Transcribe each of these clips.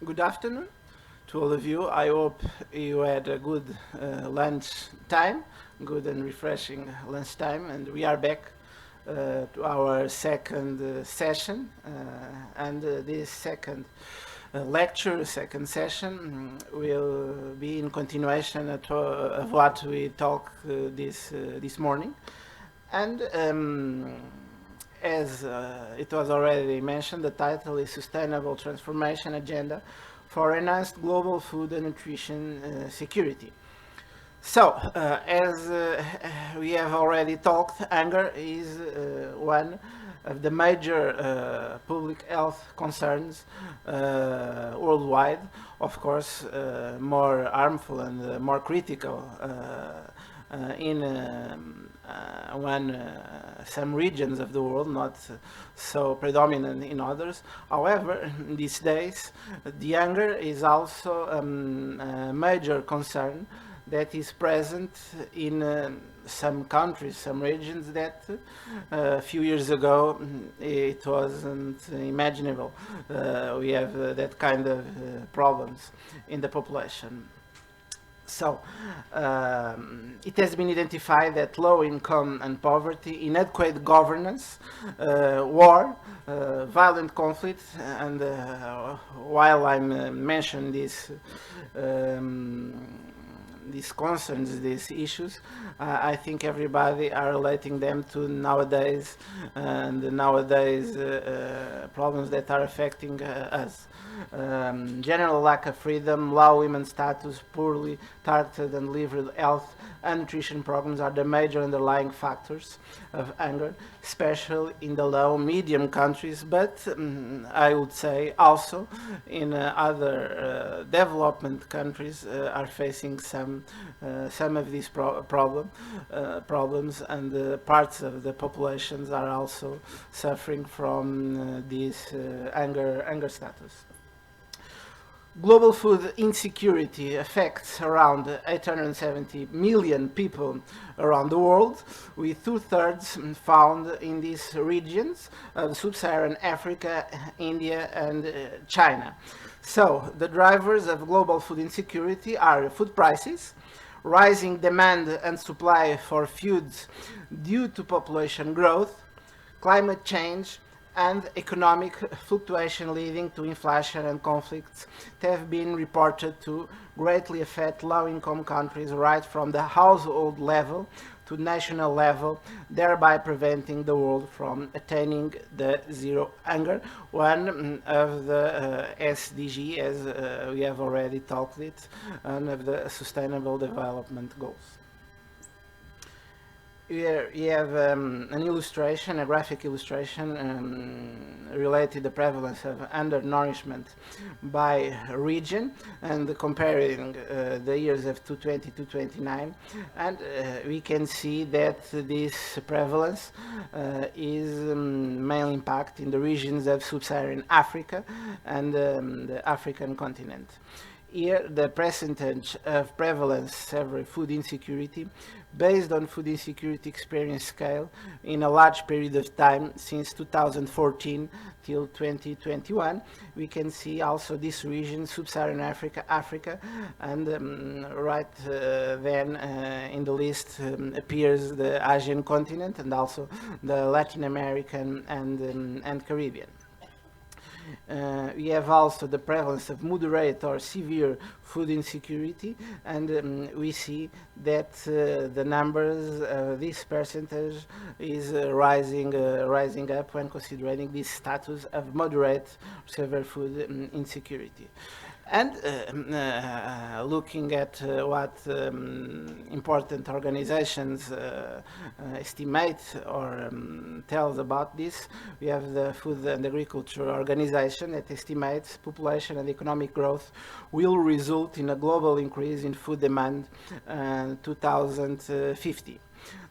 Good afternoon to all of you. I hope you had a good lunch time, good and refreshing lunch time, and we are back to our second session. And this second lecture, second session, will be in continuation of what we talked this morning. And as it was already mentioned, the title is Sustainable Transformation Agenda for Enhanced Global Food and Nutrition Security. So, as we have already talked, hunger is one of the major public health concerns worldwide. Of course, more harmful and more critical in when some regions of the world, not so predominant in others. However, these days, the hunger is also a major concern that is present in some countries, some regions that a few years ago it wasn't imaginable. We have that kind of problems in the population. So, it has been identified that low income and poverty, inadequate governance, war, violent conflict, and while I'm mentioning these concerns, these issues, I think everybody are relating them to nowadays and nowadays problems that are affecting us. General lack of freedom, low women's status, poorly targeted and delivered health and nutrition programs are the major underlying factors of hunger, especially in the low medium countries, but I would say also in other development countries are facing some of these problems, and parts of the populations are also suffering from this hunger status. Global food insecurity affects around 870 million people around the world, with two-thirds found in these regions of sub-Saharan Africa, India, and China. So, the drivers of global food insecurity are food prices, rising demand and supply for foods due to population growth, climate change, and economic fluctuation leading to inflation and conflicts that have been reported to greatly affect low-income countries right from the household level to national level, thereby preventing the world from attaining the zero hunger, one of the SDG, as we have already talked it, and of the Sustainable Development Goals. Here you have an illustration, a graphic illustration related to the prevalence of undernourishment by region, and comparing the years of 220 to 29, and we can see that this prevalence is mainly impact in the regions of sub-Saharan Africa and the African continent. Here, the percentage of prevalence of food insecurity based on food insecurity experience scale in a large period of time since 2014 till 2021. We can see also this region, sub-Saharan Africa, and right then in the list appears the Asian continent and also the Latin American and Caribbean. We have also the prevalence of moderate or severe food insecurity, and we see that the numbers, this percentage is rising up when considering this status of moderate or severe food insecurity. And looking at what important organizations estimate or tells about this, we have the Food and Agriculture Organization that estimates population and economic growth will result in a global increase in food demand in 2050.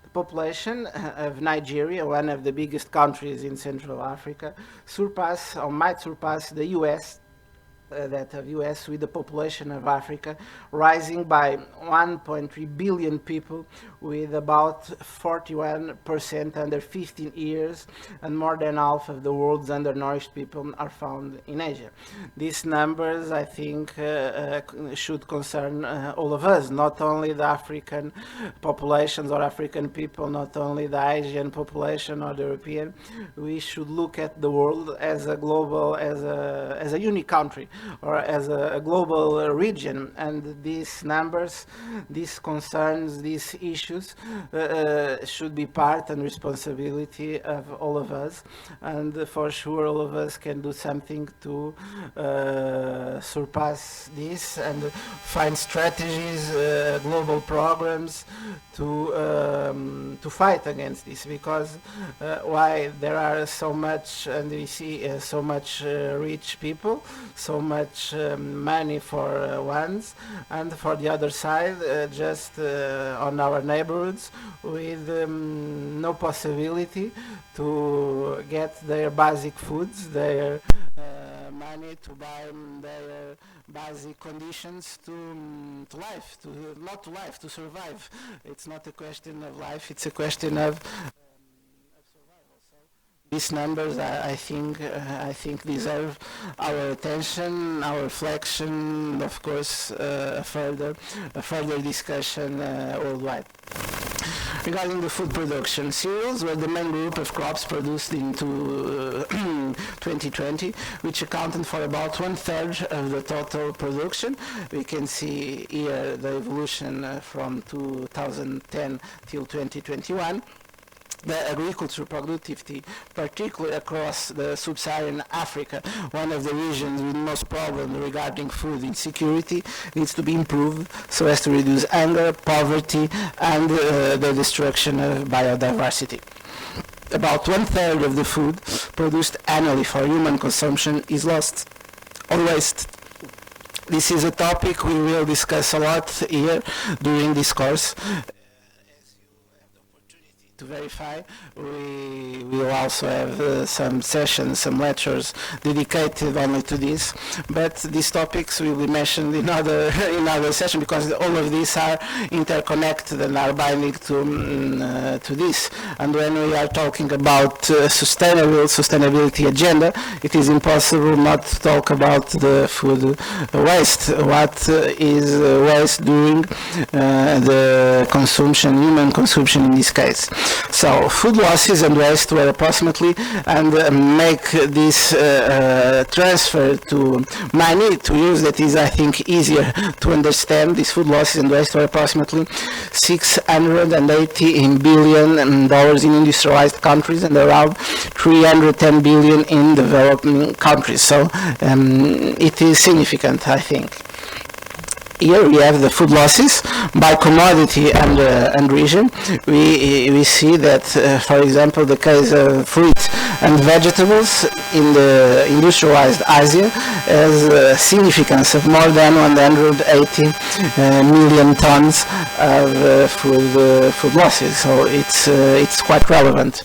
The population of Nigeria, one of the biggest countries in Central Africa, might surpass the US that of US, with the population of Africa rising by 1.3 billion people, with about 41% under 15 years, and more than half of the world's undernourished people are found in Asia. These numbers, I think, should concern all of us, not only the African populations or African people, not only the Asian population or the European. We should look at the world as a global, as a unique country, or as a global region, and these numbers, these concerns, these issues should be part and responsibility of all of us, and for sure all of us can do something to surpass this and find strategies, global programs to fight against this, because why there are so much, and we see so much rich people, so much money for ones, and for the other side, just on our neighborhoods, with no possibility to get their basic foods, their money to buy their basic conditions to life, not to life, to survive. It's not a question of life, it's a question of survival. So these numbers, I think deserve our attention, our reflection, of course, a further discussion worldwide. Regarding the food production, cereals were the main group of crops produced into 2020, which accounted for about 1/3 of the total production. We can see here the evolution from 2010 till 2021. The agriculture productivity, particularly across the sub-Saharan Africa, one of the regions with most problems regarding food insecurity, needs to be improved so as to reduce hunger, poverty, and the destruction of biodiversity. About 1/3 of the food produced annually for human consumption is lost or waste. This is a topic we will discuss a lot here during this course. To verify, we will also have some sessions, some lectures dedicated only to this, but these topics will be mentioned in other sessions, because all of these are interconnected and are binding to this. And when we are talking about sustainability agenda, it is impossible not to talk about the food waste. What is waste during the consumption, human consumption in this case? So food losses and waste were approximately, and make this transfer to money to use, that is, I think, easier to understand. These food losses and waste were approximately $680 billion in industrialized countries and around $310 billion in developing countries. So it is significant, I think. Here we have the food losses by commodity and region. We see that, for example, the case of fruit and vegetables in the industrialized Asia has a significance of more than 180 million tons of food losses. So it's quite relevant.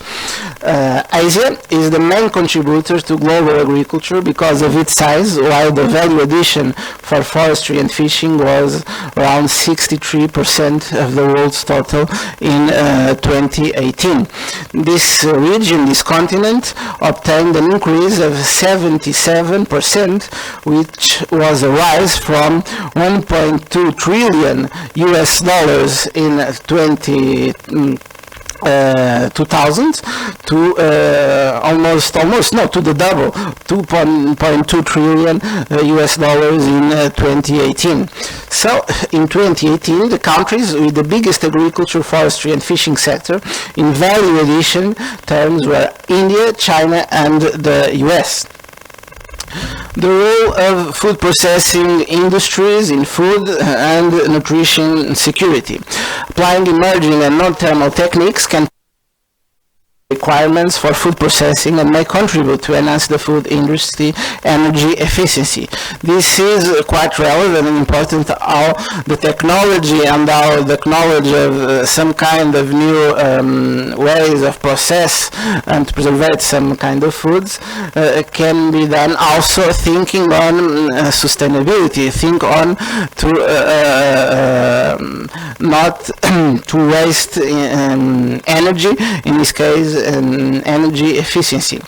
Asia is the main contributor to global agriculture because of its size, while the value addition for forestry and fishing was around 63% of the world's total in 2018. This region, this continent, obtained an increase of 77%, which was a rise from 1.2 trillion US dollars in 2000 to to the double, 2.2 trillion US dollars in 2018. So in 2018, the countries with the biggest agriculture, forestry and fishing sector in value addition terms were India, China and the US. The role of food processing industries in food and nutrition security. Applying emerging and non-thermal techniques can requirements for food processing and may contribute to enhance the food industry energy efficiency. This is quite relevant and important how the technology and how the knowledge of some kind of new ways of process and to preserve some kind of foods can be done also thinking on sustainability, think on to not to waste energy, in this case energy efficiency.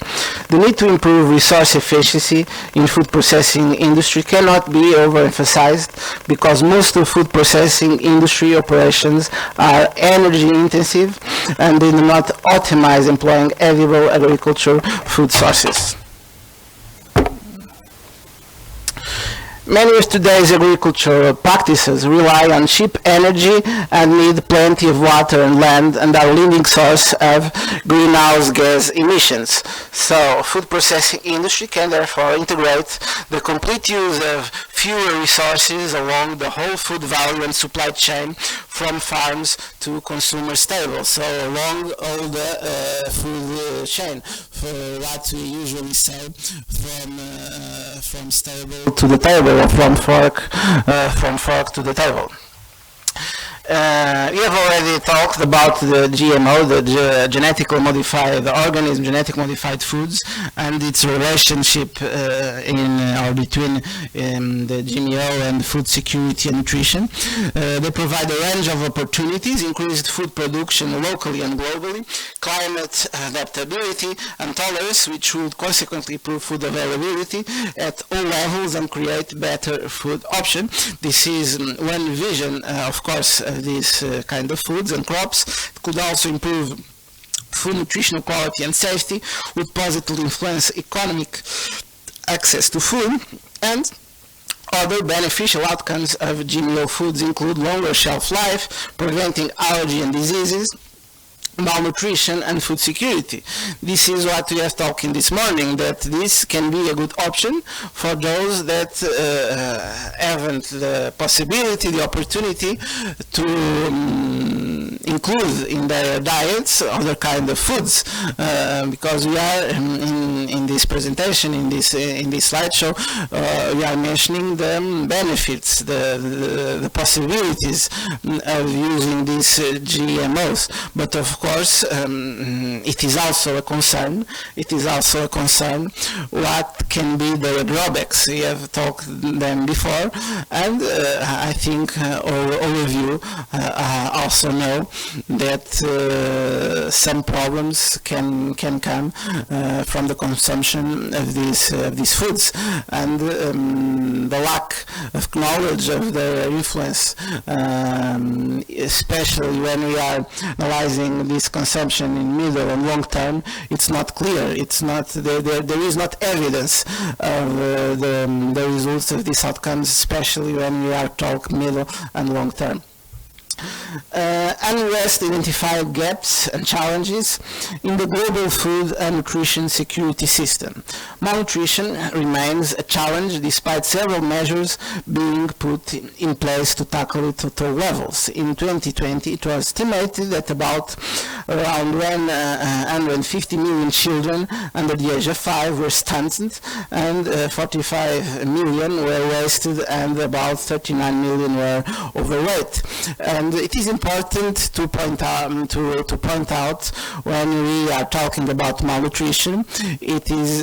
The need to improve resource efficiency in food processing industry cannot be overemphasized because most of food processing industry operations are energy intensive and they do not optimize employing edible agricultural food sources. Many of today's agricultural practices rely on cheap energy and need plenty of water and land and are leading source of greenhouse gas emissions. So, food processing industry can therefore integrate the complete use of fewer resources along the whole food value and supply chain from farms to consumer tables. So, along all the food chain, for what we usually say from stable to the table, or from fork to the table. We have already talked about the GMO, the genetically modified organism, genetically modified foods, and its relationship between the GMO and food security and nutrition. They provide a range of opportunities: increased food production locally and globally, climate adaptability and tolerance, which would consequently improve food availability at all levels and create better food options. This is one vision, of course, these kind of foods and crops. It could also improve food nutritional quality and safety, would positively influence economic access to food, and other beneficial outcomes of GMO foods include longer shelf life, preventing allergy and diseases, malnutrition and food security. This is what we are talking this morning, that this can be a good option for those that haven't the possibility, the opportunity to include in their diets other kind of foods, because we are in this presentation, in this slideshow, we are mentioning the benefits, the possibilities of using these GMOs, but of course it is also a concern. It is also a concern what can be the drawbacks. We have talked them before, and I think all of you also know that some problems can come from the consumption of these foods, and the lack of knowledge of their influence, especially when we are analyzing this consumption in middle and long term. It's not clear. It's not there is not evidence of the results of these outcomes, especially when we are talking middle and long term. Unrest identified gaps and challenges in the global food and nutrition security system. Malnutrition remains a challenge despite several measures being put in place to tackle it at all levels. In 2020, it was estimated that around 150 million children under the age of 5 were stunted, and 45 million were wasted, and about 39 million were overweight. And it is important to point out when we are talking about malnutrition, it is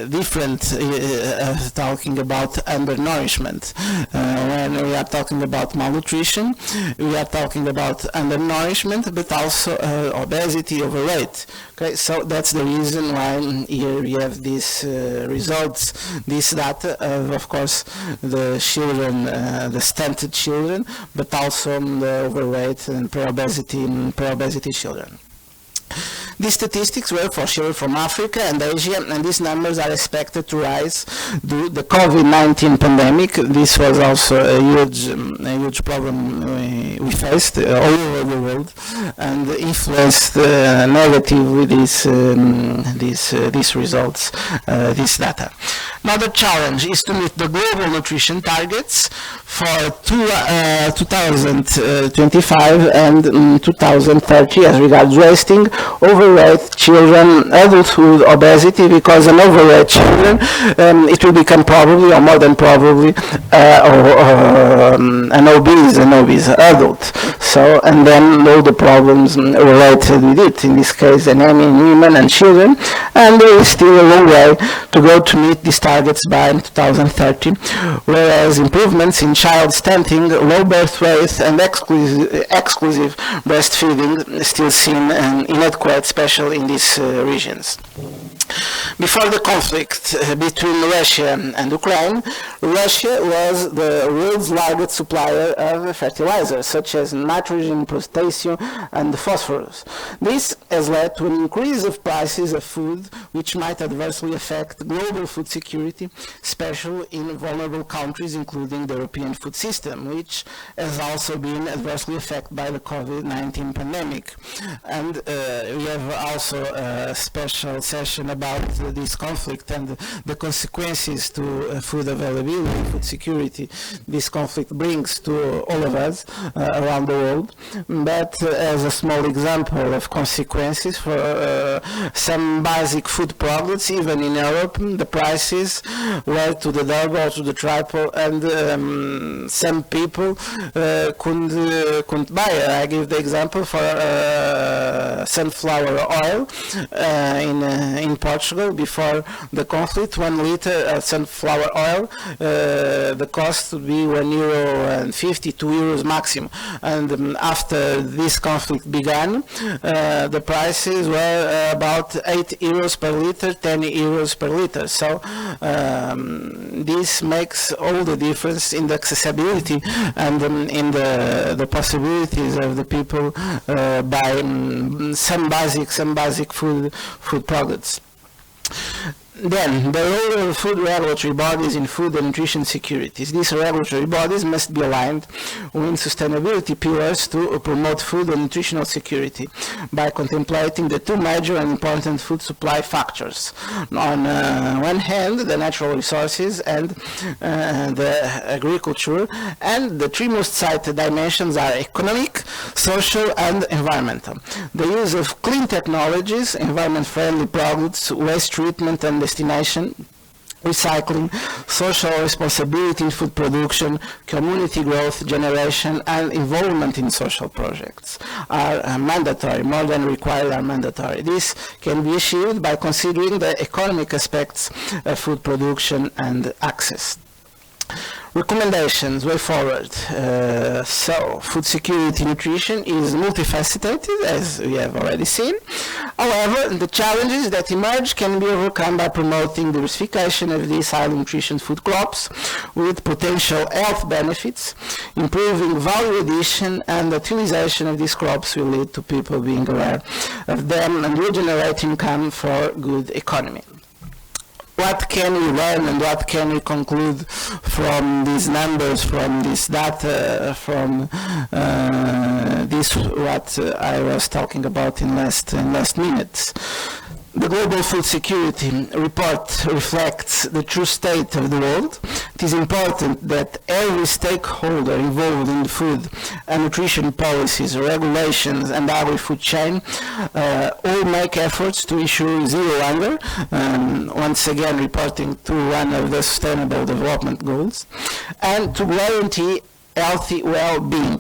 different talking about undernourishment. When we are talking about malnutrition, we are talking about undernourishment, but also obesity, overweight. Okay, so that's the reason why here we have these results, this data of course, the children, the stunted children, but also the overweight and pre-obesity children. These statistics were for children from Africa and Asia, and these numbers are expected to rise due to the COVID-19 pandemic. This was also a huge problem we faced all over the world, and influenced negatively these results, this data. Another challenge is to meet the global nutrition targets for 2025 and 2030 as regards wasting, overweight children, adulthood, obesity, because an overweight children, it will become probably, or more than probably, an obese adult. So, and then all the problems related with it, in this case anemia in women and children, and there is still a long way to go to meet these targets by 2030, whereas improvements in child stunting, low birth weight and exclusive breastfeeding still seem inadequate, especially in these regions. Before the conflict between Russia and Ukraine, Russia was the world's largest supplier of fertilizers such as nitrogen, potassium and phosphorus. This has led to an increase of prices of food which might adversely affect global food security, especially in vulnerable countries including the European food system, which has also been adversely affected by the COVID-19 pandemic. And we have also a special session about this conflict and the consequences to food availability, food security this conflict brings to all of us around the world. But as a small example of consequences for some basic food products, even in Europe, the prices were to the double or to the triple, and some people couldn't buy it. I give the example for sunflower oil in Portugal. Before the conflict, 1 liter of sunflower oil, the cost would be €1.50, €2 maximum. And after this conflict began, the prices were about €8 per liter, €10 per liter. So this makes all the difference in the accessibility and in the possibilities of the people buying some basic food products. Then, the role of food regulatory bodies in food and nutrition security. These regulatory bodies must be aligned with sustainability pillars to promote food and nutritional security by contemplating the two major and important food supply factors. On one hand, the natural resources and the agriculture, and the three most cited dimensions are economic, social, and environmental. The use of clean technologies, environment-friendly products, waste treatment and destination, recycling, social responsibility in food production, community growth generation, and involvement in social projects are mandatory, more than required are mandatory. This can be achieved by considering the economic aspects of food production and access. Recommendations way forward. So, food security nutrition is multifaceted, as we have already seen. However, the challenges that emerge can be overcome by promoting diversification of these high nutrition food crops with potential health benefits. Improving value addition and utilization of these crops will lead to people being aware of them and will generate income for good economy. What can we learn and what can we conclude from these numbers, from this data, from this what I was talking about in last minutes? The Global Food Security Report reflects the true state of the world. It is important that every stakeholder involved in food and nutrition policies, regulations, and agri-food chain all make efforts to ensure zero hunger, once again reporting to one of the Sustainable Development Goals, and to guarantee healthy well-being.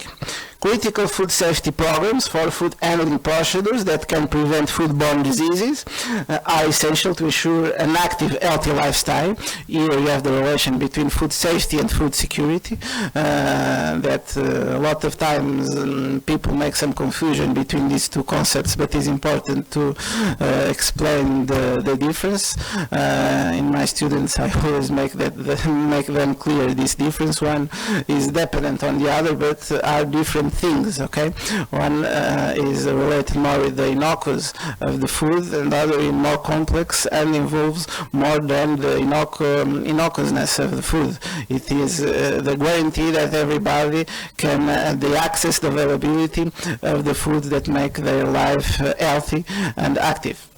Critical food safety programs for food handling procedures that can prevent foodborne diseases are essential to ensure an active, healthy lifestyle. Here you have the relation between food safety and food security, that a lot of times people make some confusion between these two concepts, but it's important to explain the difference. In my students, I always make them clear this difference. One is dependent on the other, but are different things, okay? One is related more with the innocuous of the food, and the other is more complex and involves more than the innocuousness of the food. It is the guarantee that everybody can the access, the availability of the food that make their life healthy and active.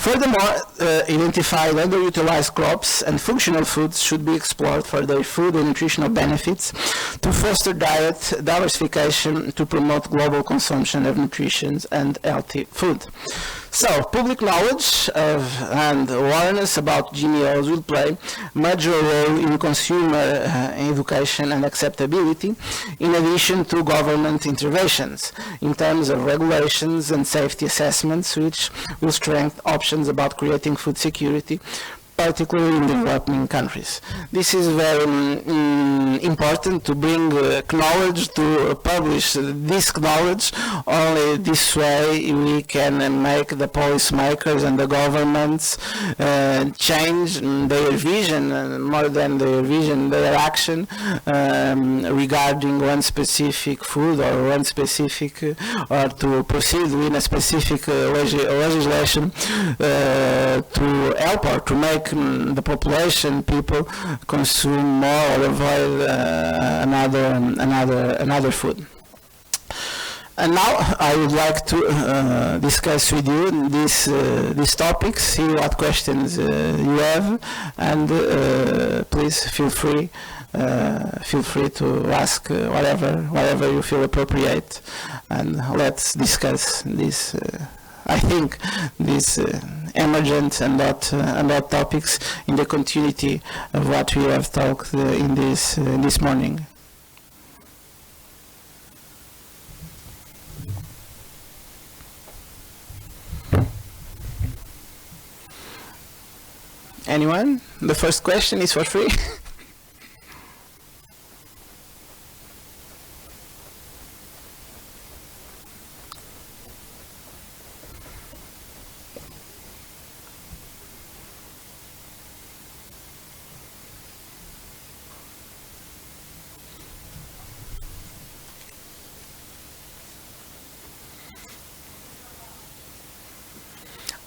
Furthermore, identified underutilized crops and functional foods should be explored for their food and nutritional benefits to foster diet diversification to promote global consumption of nutritious and healthy food. So, public knowledge and awareness about GMOs will play a major role in consumer education and acceptability, in addition to government interventions in terms of regulations and safety assessments, which will strengthen options about creating food security, particularly in developing countries. This is very important to bring knowledge, to publish this knowledge. Only this way we can make the policymakers and the governments change their vision, more than their vision, their action regarding one specific food or one specific, or to proceed with a specific legislation to help or to make the population, people, consume more or avoid another food. And now I would like to discuss with you these topics, see what questions you have, and please feel free to ask whatever you feel appropriate, and let's discuss this. I think these emergent and hot topics in the continuity of what we have talked in this morning. Anyone? The first question is for free.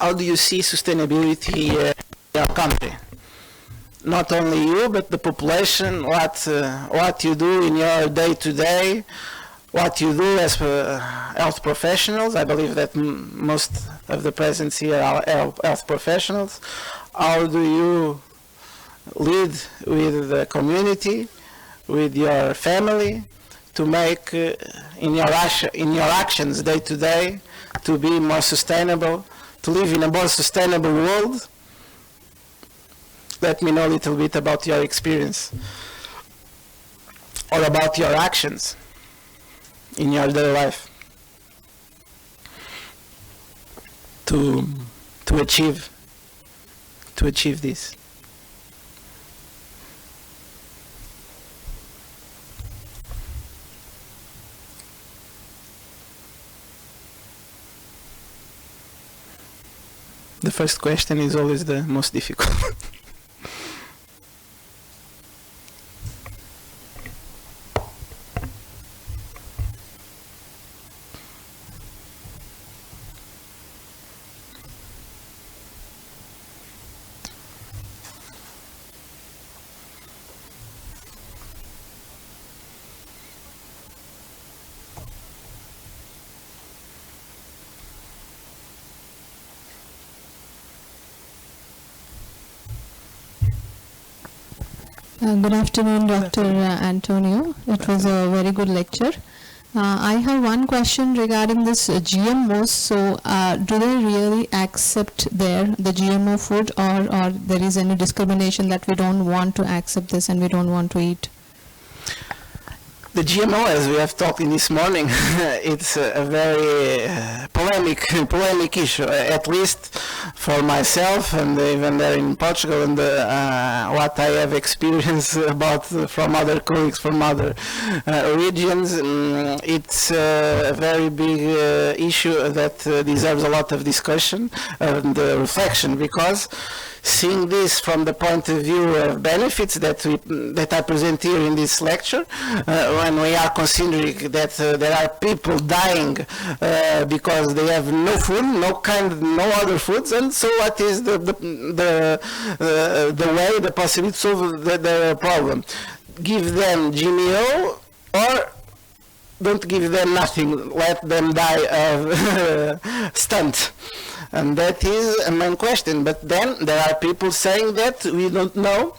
How do you see sustainability in your country? Not only you, but the population, what you do in your day-to-day, what you do as health professionals. I believe that most of the presence here are health professionals. How do you lead with the community, with your family, to make in your actions day-to-day to be more sustainable, to live in a more sustainable world? Let me know a little bit about your experience or about your actions in your daily life to achieve this. The first question is always the most difficult. Good afternoon, Dr. Antonio. It was a very good lecture. I have one question regarding this GMOs. So, do they really accept the GMO food, or there is any discrimination that we don't want to accept this and we don't want to eat? The GMO, as we have talked in this morning, it's a very polemic issue, at least for myself, and even there in Portugal, and what I have experienced about from other colleagues from other regions. It's a very big issue that deserves a lot of discussion and reflection, because seeing this from the point of view of benefits that I present here in this lecture, when we are considering that there are people dying because they have no food, no other foods, and so what is the way, the possibility to solve the problem? Give them GMO, or don't give them nothing, let them die of stunt. And that is a main question. But then there are people saying that we don't know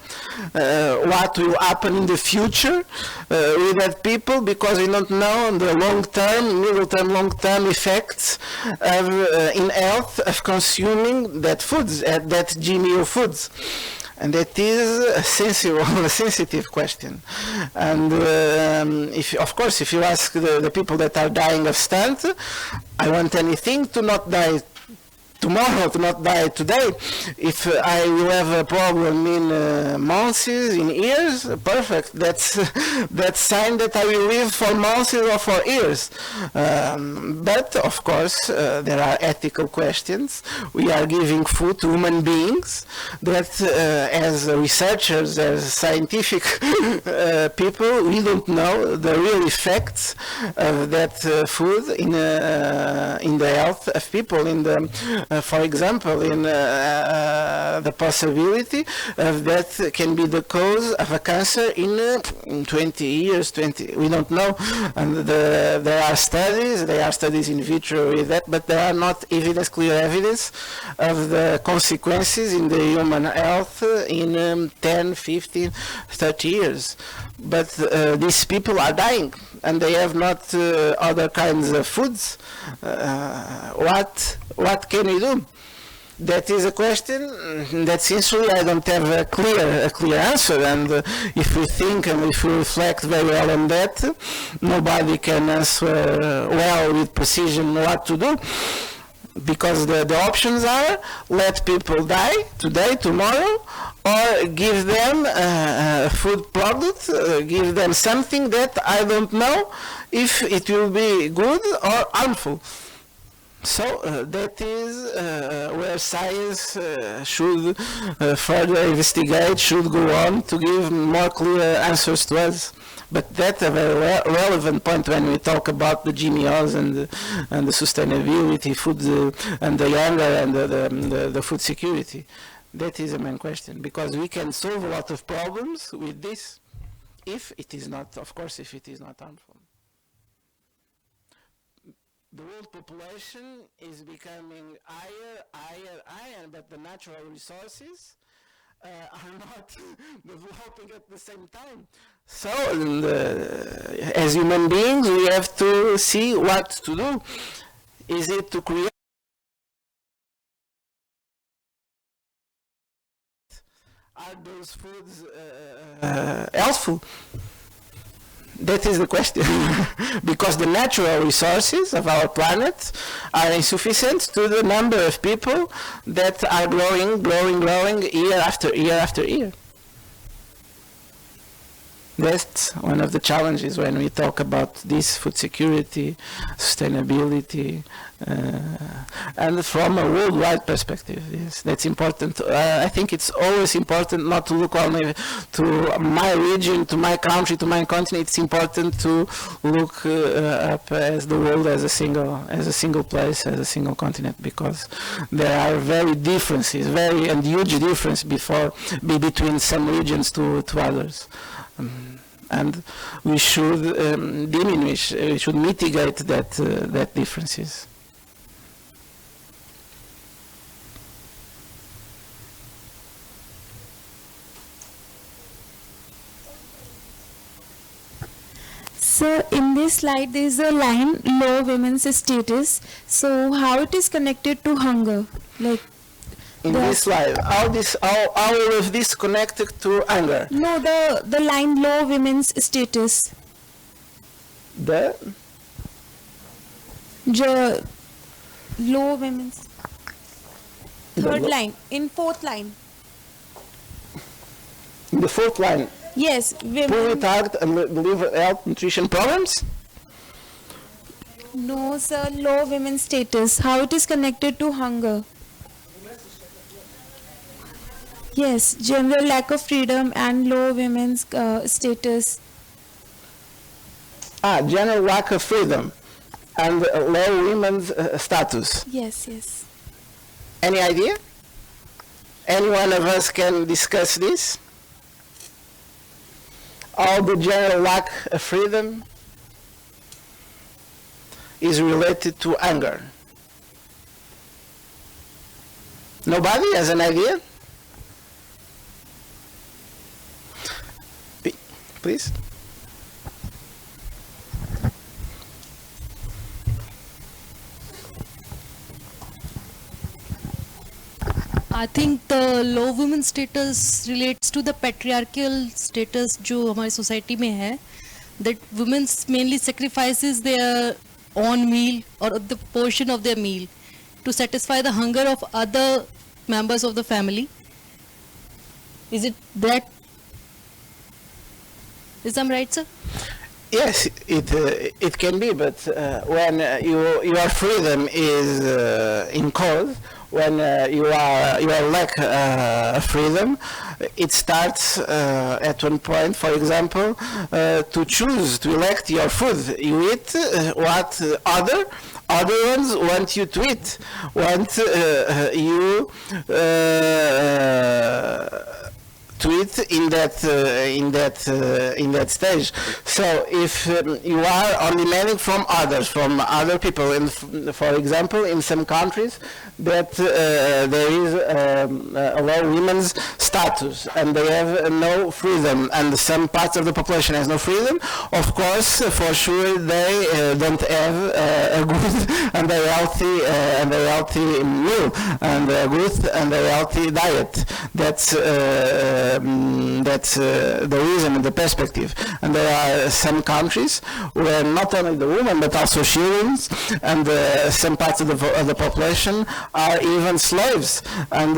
what will happen in the future with that people, because we don't know the long-term, middle-term, long-term effects of, in health of consuming that foods, that GMO foods. And that is a sensitive question. And of course, if you ask the people that are dying of stent, I want anything to not die tomorrow, to not die today. If I will have a problem in months, in years, perfect. That's sign that I will live for months or for years. But of course, there are ethical questions. We are giving food to human beings that, as researchers, as scientific people, we don't know the real effects of that food in the health of people, in the for example, in the possibility of that can be the cause of a cancer in 20 years, we don't know. And there are studies in vitro with that, but there are not clear evidence of the consequences in the human health in 10, 15, 30 years. But these people are dying, and they have not other kinds of foods. What can we do? That is a question that sincerely I don't have a clear answer. And if we think and if we reflect very well on that, nobody can answer well with precision what to do. Because the options are let people die today, tomorrow, or give them a food product, give them something that I don't know if it will be good or harmful. So that is where science should further investigate, should go on to give more clear answers to us. But that's a very relevant point when we talk about the GMOs and the sustainability, food and the hunger and the food security. That is a main question, because we can solve a lot of problems with this if it is not, of course, if it is not harmful. The world population is becoming higher, but the natural resources are not developing at the same time. So, as human beings, we have to see what to do. Is it to create? Are those foods healthful? That is the question. Because the natural resources of our planet are insufficient to the number of people that are growing year after year. That's one of the challenges when we talk about this food security, sustainability, and from a worldwide perspective. Yes, that's important. I think it's always important not to look only to my region, to my country, to my continent. It's important to look up as the world as a single place, as a single continent, because there are very huge differences between some regions to others. And we should we should mitigate that differences. So in this slide there is a line, low women's status. So how it is connected to hunger? Like in this slide, all of this connected to hunger. No, the line low women's status. The low women's. Third line, in fourth line. In the fourth line. Yes, women. Poorly targeted and liver health nutrition problems. No, sir, low women's status. How it is connected to hunger? Yes, general lack of freedom and low women's status. General lack of freedom and low women's status. Yes. Any idea? Any one of us can discuss this? All the general lack of freedom is related to hunger. Nobody has an idea? Please. I think the low women status relates to the patriarchal status जो हमारी society में है, that women mainly sacrifices their own meal or the portion of their meal to satisfy the hunger of other members of the family. Is it that? Is that right, sir? Yes, it can be, but when your freedom is in cause, when you lack freedom, it starts at one point, for example, to choose, to elect your food. You eat what other ones want you to eat, want you to it in that stage. So if you are only demanding from other people, and for example, in some countries that there is a low women's status and they have no freedom, and some parts of the population has no freedom, of course, for sure they don't have a good and a healthy meal and a good and a healthy diet. That's the reason and the perspective. And there are some countries where not only the women but also children and some parts of the population are even slaves, and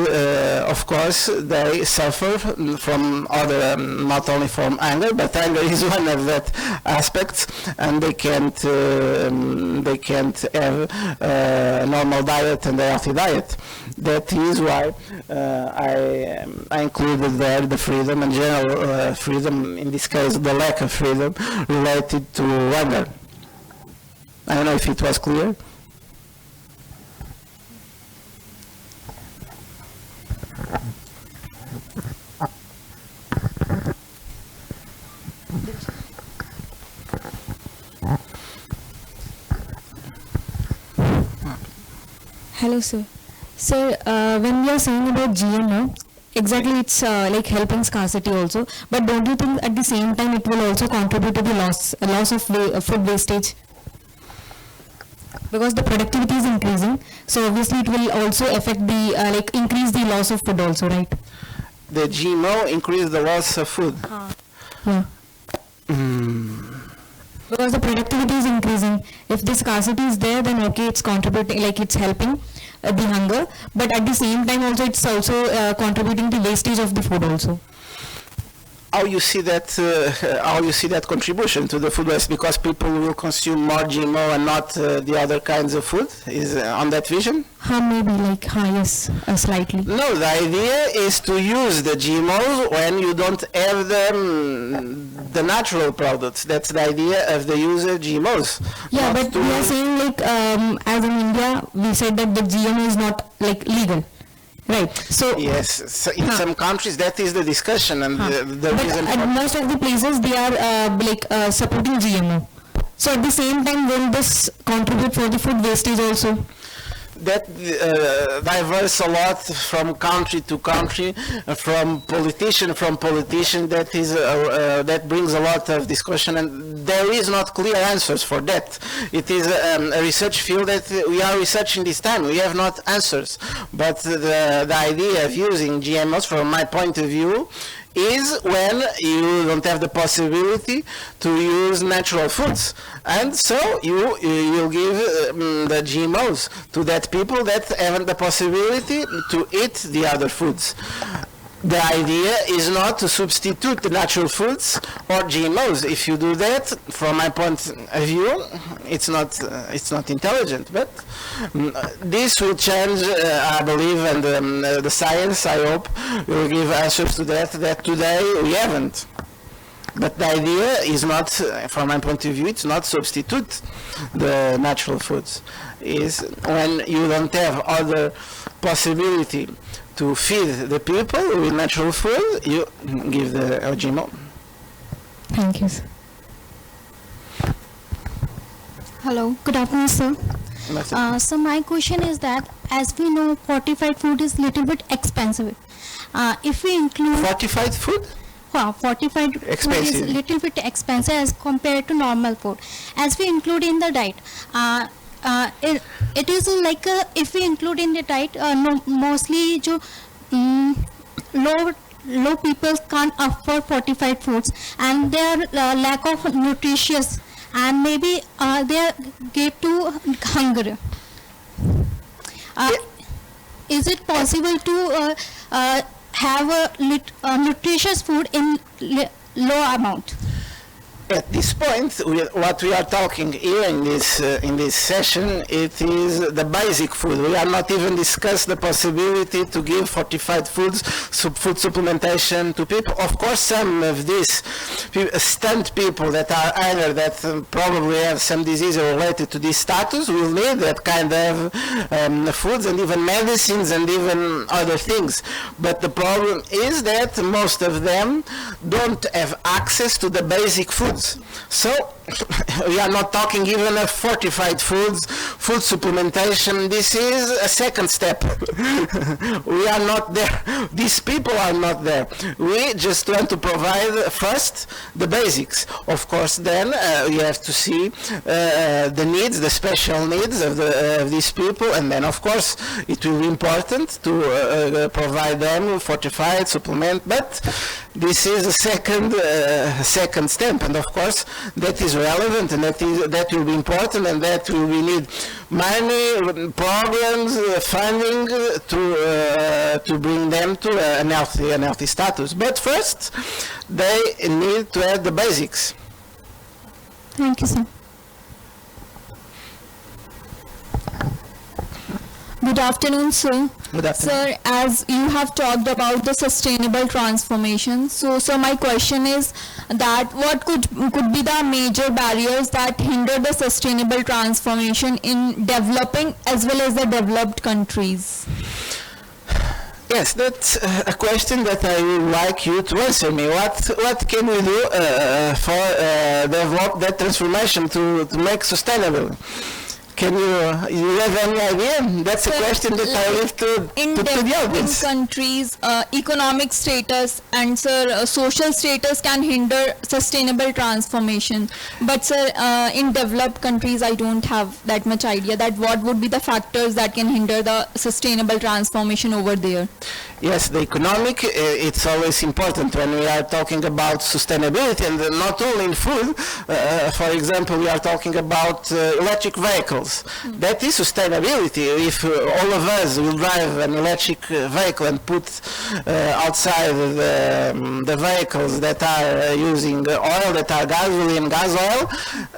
of course they suffer from other, not only from anger, but anger is one of that aspects, and they can't have a normal diet and a healthy diet. That is why I included there the freedom and general freedom, in this case the lack of freedom related to hunger. I don't know if it was clear. Hello, sir. Sir, when we are saying about GMO, exactly it's like helping scarcity also. But don't you think at the same time it will also contribute to the loss of food wastage? Because the productivity is increasing, so obviously it will also affect the like increase the loss of food also, right? The GMO increase the loss of food. Yeah. Because the productivity is increasing. If the scarcity is there, then okay, it's contributing, like it's helping the hunger. But at the same time, also it's also contributing to wastage of the food also. How you see that contribution to the food waste? Because people will consume more GMO and not the other kinds of food. Is on that vision? Maybe like yes, slightly. No, the idea is to use the GMOs when you don't have the natural products. That's the idea of the use of GMOs. Yeah, but we are saying like as in India, we said that the GMO is not like legal. Right. So yes, so in some countries that is the discussion, and the reason. But at most of the places they are supporting GMO. So at the same time, will this contribute for the food wastage also? That diverges a lot from country to country, from politician. That is that brings a lot of discussion, and there is not clear answers for that. It is a research field that we are researching this time. We have not answers, but the idea of using GMOs, from my point of view, is when you don't have the possibility to use natural foods, and so you will give the GMOs to that people that have the possibility to eat the other foods. The idea is not to substitute the natural foods or GMOs. If you do that, from my point of view, it's not intelligent. But this will change, I believe, and the science, I hope, will give answers to that today we haven't. But the idea is not, from my point of view, it's not substitute the natural foods. Is when you don't have other possibility to feed the people with natural food, you give the GMO. Thank you, sir. Hello, good afternoon, sir. So my question is that as we know, fortified food is little bit expensive. If we include Fortified food? fortified food is Expensive. little bit expensive as compared to normal food. As we include in the diet, it is like if we include in the diet, mostly jo, low people can't afford fortified foods, and their lack of nutritious, and maybe they are give to hunger. Is it possible to have a nutritious food in low amount? At this point, what we are talking here in this session, it is the basic food. We are not even discuss the possibility to give fortified foods, food supplementation to people. Of course, some of these stunt people that are either that probably have some disease related to this status will need that kind of foods and even medicines and even other things. But the problem is that most of them don't have access to the basic foods. So we are not talking even of fortified foods, food supplementation. This is a second step. We are not there. These people are not there. We just want to provide first the basics. Of course, then we have to see the needs, the special needs of these people, and then of course it will be important to provide them fortified supplement. But this is a second step, and of course that is relevant, and that will be important, and that we need money, programs, funding to bring them to an healthy status. But first, they need to have the basics. Thank you, sir. Good afternoon, sir. Good afternoon. Sir, as you have talked about the sustainable transformation, so my question is that what could be the major barriers that hinder the sustainable transformation in developing as well as the developed countries? Yes, that's a question that I would like you to answer me. What can we do for develop that transformation to make sustainable? Can you have any idea? That's a question that I leave to the audience. In countries, economic status and sir, social status can hinder sustainable transformation. But sir, in developed countries, I don't have that much idea that what would be the factors that can hinder the sustainable transformation over there. Yes, the economic, it's always important when we are talking about sustainability, and not only in food. For example, we are talking about electric vehicles. That is sustainability. If all of us will drive an electric vehicle and put outside the vehicles that are using oil, that are gasoline, gas oil,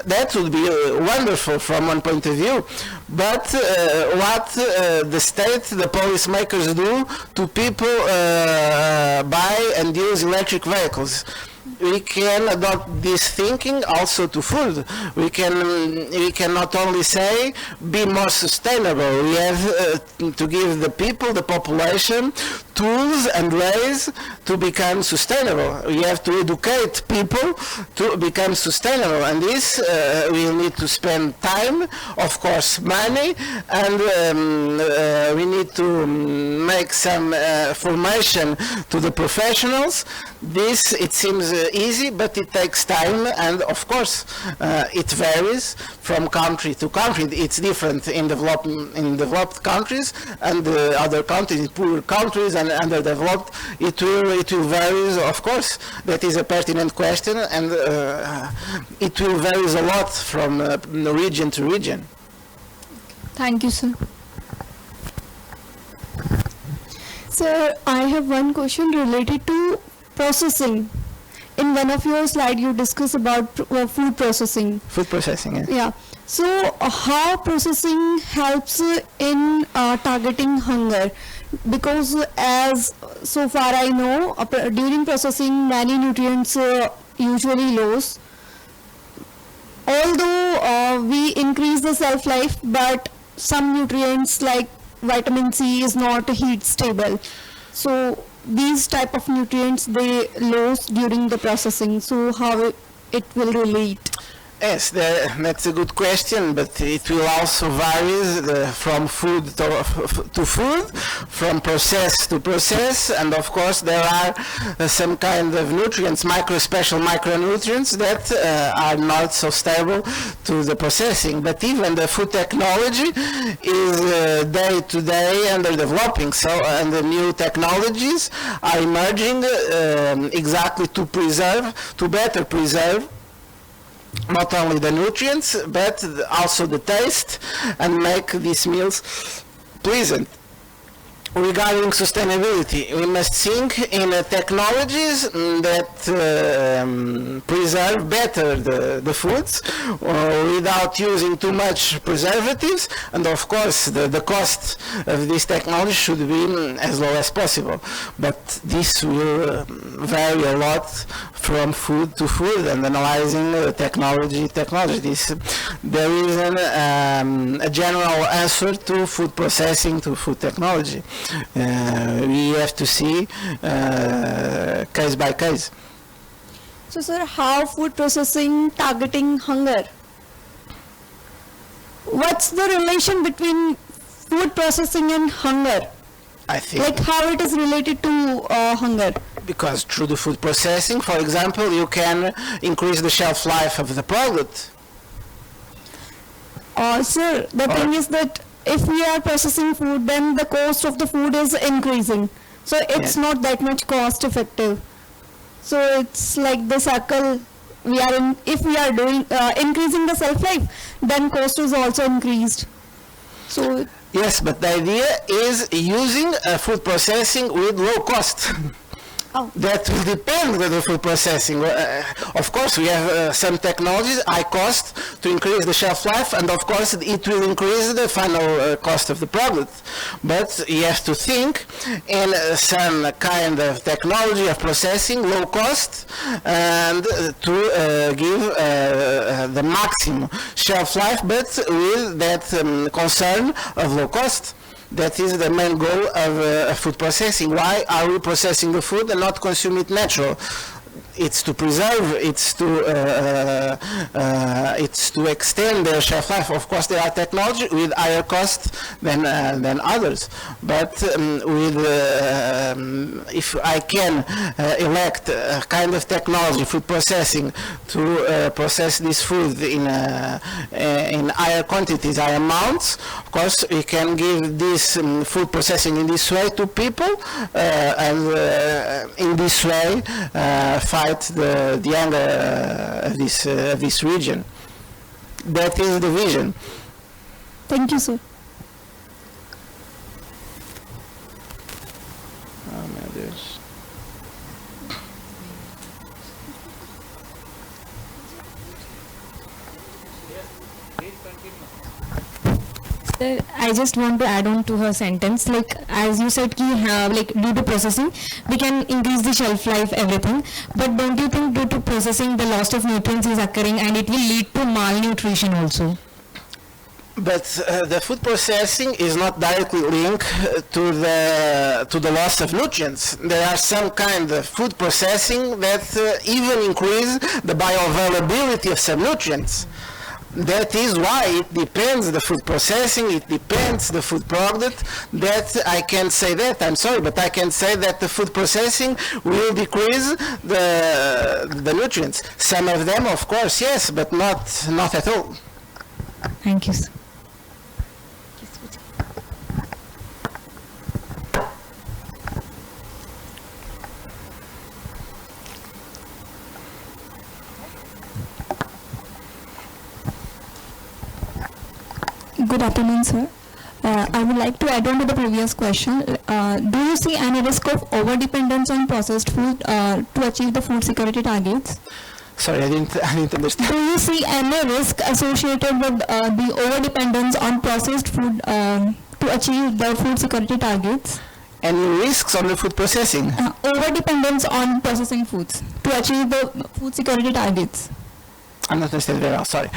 that would be wonderful from one point of view. But what the state, the policymakers do to people buy and use electric vehicles? We can adopt this thinking also to food. We can not only say be more sustainable. We have to give the people, the population, tools and ways to become sustainable. We have to educate people to become sustainable, and this we need to spend time, of course, money, and we need to make some formation to the professionals. This, it seems easy, but it takes time, and of course it varies from country to country. It's different in developed countries and other countries, in poor countries and underdeveloped. It will vary, of course. That is a pertinent question, and it will vary a lot from region to region. Thank you, sir. Sir, I have one question related to processing. In one of your slides, you discuss about food processing. Food processing, yeah. Yeah. So, how processing helps in targeting hunger? Because as so far I know, during processing, many nutrients usually lose. Although we increase the shelf life, but some nutrients like vitamin C is not heat stable. So these type of nutrients, they lose during the processing. So how it will relate? Yes, that's a good question, but it will also vary from food to food, from process to process, and of course there are some kind of nutrients, special micronutrients that are not so stable to the processing. But even the food technology is day to day under developing, so and the new technologies are emerging exactly to better preserve not only the nutrients but also the taste and make these meals pleasant. Regarding sustainability, we must think in technologies that preserve better the foods without using too much preservatives, and of course the cost of this technology should be as low as possible. But this will vary a lot from food to food, and analyzing technology. There is a general answer to food processing, to food technology. We have to see case by case. So, sir, how food processing targeting hunger? What's the relation between food processing and hunger? I think Like how it is related to hunger? because through the food processing, for example, you can increase the shelf life of the product. Sir, the thing is that if we are processing food, then the cost of the food is increasing. So it's not that much cost effective. So it's like the circle we are in. If we are doing increasing the shelf life, then cost is also increased. So Yes, but the idea is using food processing with low cost. Oh. That will depend on the food processing. Of course, we have some technologies, high cost, to increase the shelf life, and of course it will increase the final cost of the product. But you have to think in some kind of technology of processing, low cost, and to give the maximum shelf life, but with that concern of low cost. That is the main goal of food processing. Why are we processing the food and not consume it natural? It's to preserve, it's to extend the shelf life. Of course, there are technology with higher cost than others. But if I can elect a kind of technology, food processing, to process this food in higher quantities, higher amounts, of course, we can give this food processing in this way to people, and in this way fight the hunger of this region. That is the vision. thank you, sir. Oh my Deus. Sir, I just want to add on to her sentence. Like as you said, like due to processing, we can increase the shelf life, everything. But don't you think due to processing, the loss of nutrients is occurring, and it will lead to malnutrition also? But the food processing is not directly linked to the loss of nutrients. There are some kind of food processing that even increase the bioavailability of some nutrients. That is why it depends the food processing, it depends the food product. That I can say that, I'm sorry, but I can say that the food processing will decrease the nutrients. Some of them, of course, yes, but not at all. Thank you, sir. Good afternoon, sir. I would like to add on to the previous question. Do you see any risk of over-dependence on processed food to achieve the food security targets? Sorry, I didn't understand. Do you see any risk associated with the over-dependence on processed food to achieve the food security targets? Any risks on the food processing? Over-dependence on processing foods to achieve the food security targets. I'm not understanding very well, sorry.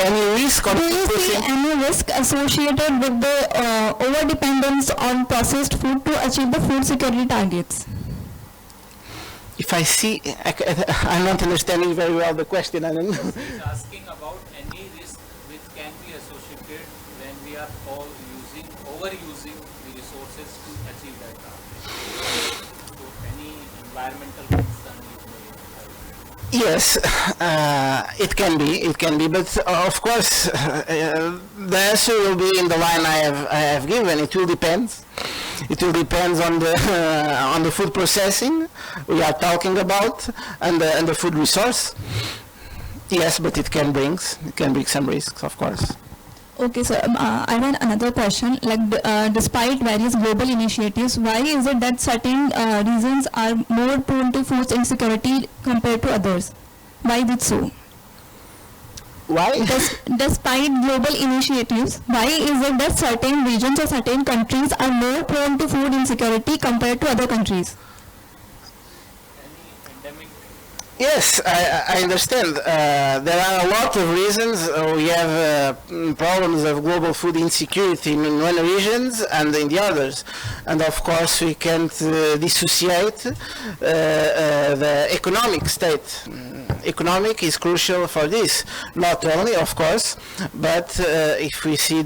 Any risk on Do you food see processing? any risk associated with the over-dependence on processed food to achieve the food security targets? If I see, I'm not understanding very well the question. I don't know. He's asking about any risk which can be associated when we are all overusing the resources to achieve that target. So any environmental concern you may have. Yes, it can be, but of course, the answer will be in the line I have given. It will depend. It will depend on the food processing we are talking about and the food resource. Yes, but it can bring some risks, of course. Okay, so I have another question. Like, despite various global initiatives, why is it that certain regions are more prone to food insecurity compared to others? Why is it so? Why? Despite global initiatives, why is it that certain regions or certain countries are more prone to food insecurity compared to other countries? Any endemic. Yes, I understand. There are a lot of reasons. We have problems of global food insecurity in one regions and in the others. And of course we can't dissociate the economic state. Economic is crucial for this. Not only, of course, but if we see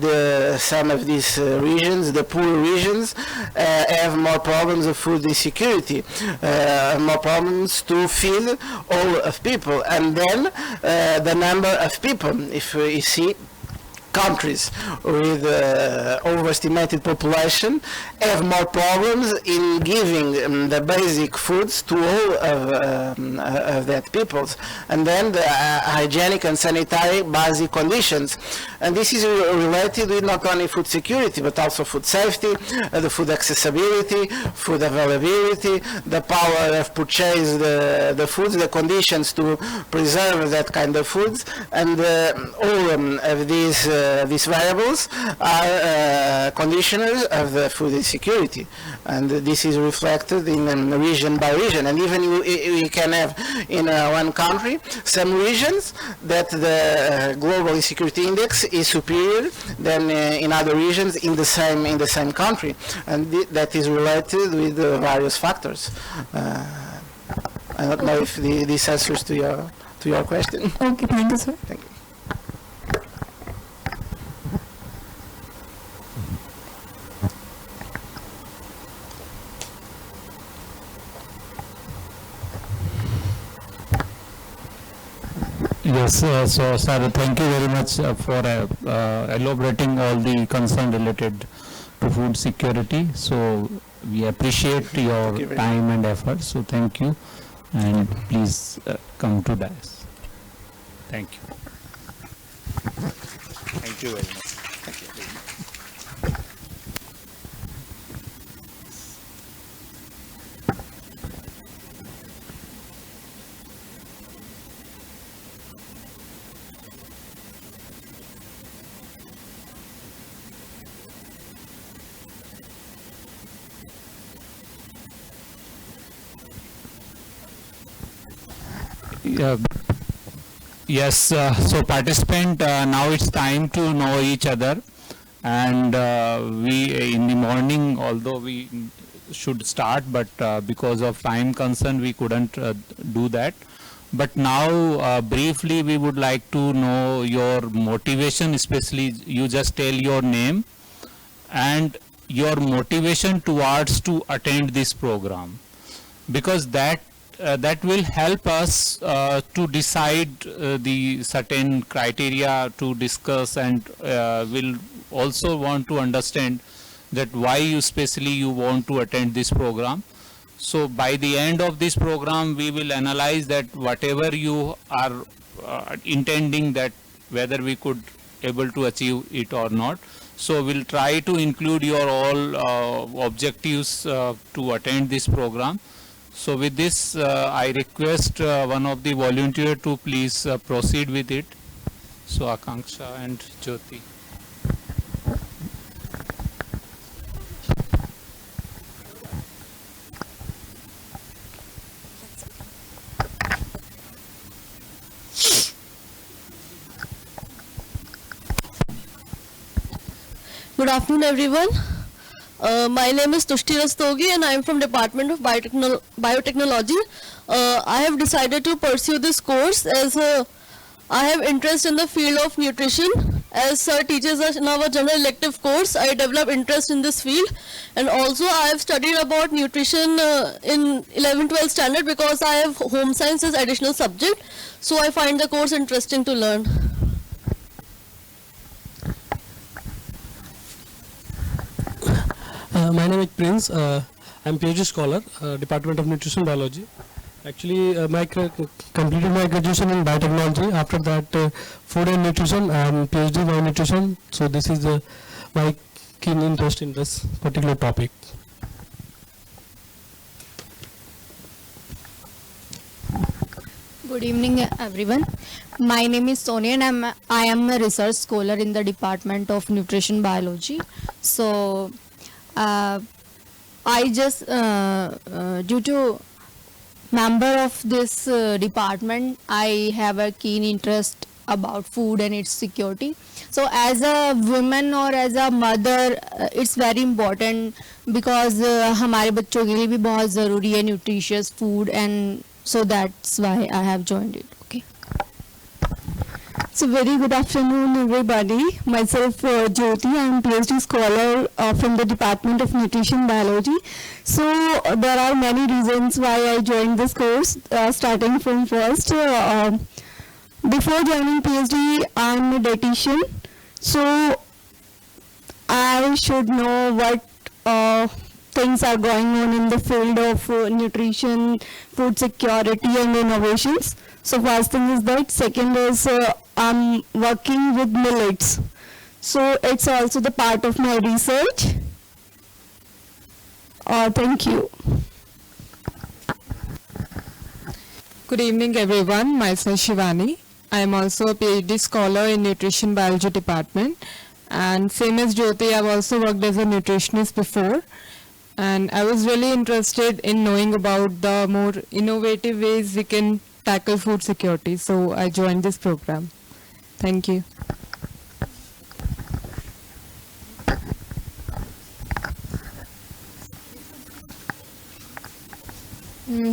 some of these regions, the poor regions, have more problems of food insecurity, more problems to feed all of people, and then the number of people. If we see countries with overestimated population have more problems in giving the basic foods to all of that peoples, and then the hygienic and sanitary basic conditions. And this is related with not only food security but also food safety, the food accessibility, food availability, the power of purchase the foods, the conditions to preserve that kind of foods, and all of these variables are conditioners of the food insecurity, and this is reflected in region by region. And even you can have in one country some regions that the global insecurity index is superior than in other regions in the same country, and that is related with various factors. I don't know if this answers to your question. Okay, thank you, sir. Thank you. Yes, so sir, thank you very much for elaborating all the concern related to food security. So we appreciate your time and effort. So thank you, and please come to dais. Thank you. Thank you very much. Yes, so participant, now it's time to know each other, and we in the morning, although we should start, but because of time concern we couldn't do that. But now briefly we would like to know your motivation, especially you just tell your name and your motivation towards to attend this program, because that will help us to decide the certain criteria to discuss, and will also want to understand that why you want to attend this program. So by the end of this program we will analyze that whatever you are intending, that whether we could able to achieve it or not. So we'll try to include your all objectives to attend this program. So with this, I request one of the volunteer to please proceed with it. So Akanksha and Jyoti. Good afternoon, everyone. My name is Tushti Rastogi and I am from Department of Biotechnology. I have decided to pursue this course as I have interest in the field of nutrition. As sir teaches us in our general elective course, I develop interest in this field, and also I have studied about nutrition in 11-12 standard because I have home science as additional subject. So I find the course interesting to learn. My name is Prince. I'm PhD scholar, Department of Nutrition Biology. Actually, completed my graduation in biotechnology. After that, food and nutrition, PhD in nutrition. So this is my keen interest in this particular topic. Good evening, everyone. My name is Sonia, and I am a research scholar in the Department of Nutrition Biology. So, I just, due to member of this department, I have a keen interest about food and its security. So as a woman or as a mother, it's very important because हमारे बच्चों के लिए भी बहुत ज़रूरी है nutritious food, and so that's why I have joined it. Okay. So very good afternoon, everybody. Myself, Jyoti. I am PhD scholar from the Department of Nutrition Biology. So there are many reasons why I joined this course. Starting from first, before joining PhD, I am a dietitian. So I should know what things are going on in the field of nutrition, food security, and innovations. So first thing is that. Second is I'm working with millets. So it's also the part of my research. Thank you. Good evening, everyone. Myself Shivani. I am also a PhD scholar in Nutrition Biology Department. And same as Jyoti, I've also worked as a nutritionist before. And I was really interested in knowing about the more innovative ways we can tackle food security. So I joined this program. Thank you.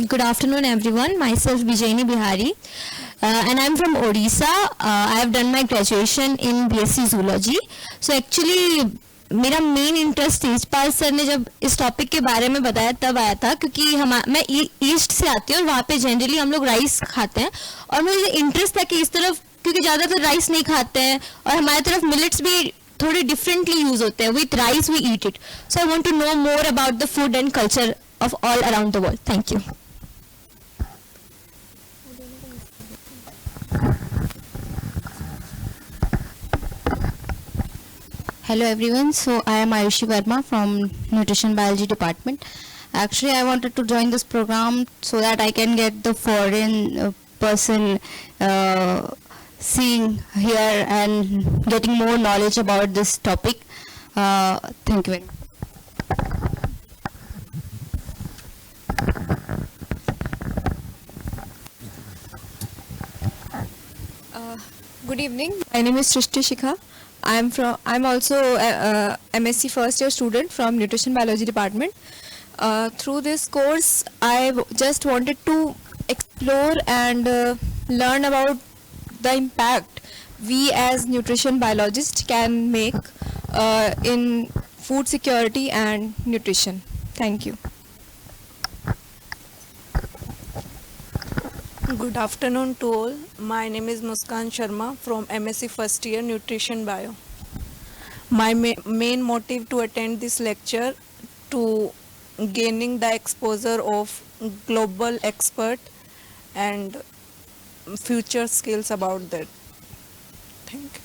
Good afternoon, everyone. Myself Vijayini Bihari, and I'm from Odisha. I have done my graduation in BSc Zoology. So actually, मेरा main interest Tejpal sir ने जब इस topic के बारे में बताया तब आया था, क्योंकि मैं ईस्ट से आती हूँ और वहाँ पे जनरली हम लोग राइस खाते हैं, और मुझे इंटरेस्ट था कि इस तरफ क्योंकि ज़्यादातर राइस नहीं खाते हैं और हमारी तरफ मिलेट्स भी थोड़े डिफरेंटली यूज होते हैं. With rice we eat it. So I want to know more about the food and culture of all around the world. Thank you. Hello everyone, so I am Ayushi Verma from Nutrition Biology Department. Actually, I wanted to join this program so that I can get the foreign person seeing here and getting more knowledge about this topic. Thank you very much. Good evening. My name is Srishti Shikha. I'm also a MSc first year student from Nutrition Biology Department. Through this course, I just wanted to explore and learn about the impact we as nutrition biologists can make in food security and nutrition. Thank you. Good afternoon to all. My name is Muskan Sharma from MSc first year Nutrition Bio. My main motive to attend this lecture to gaining the exposure of global expert and future skills about that. Thank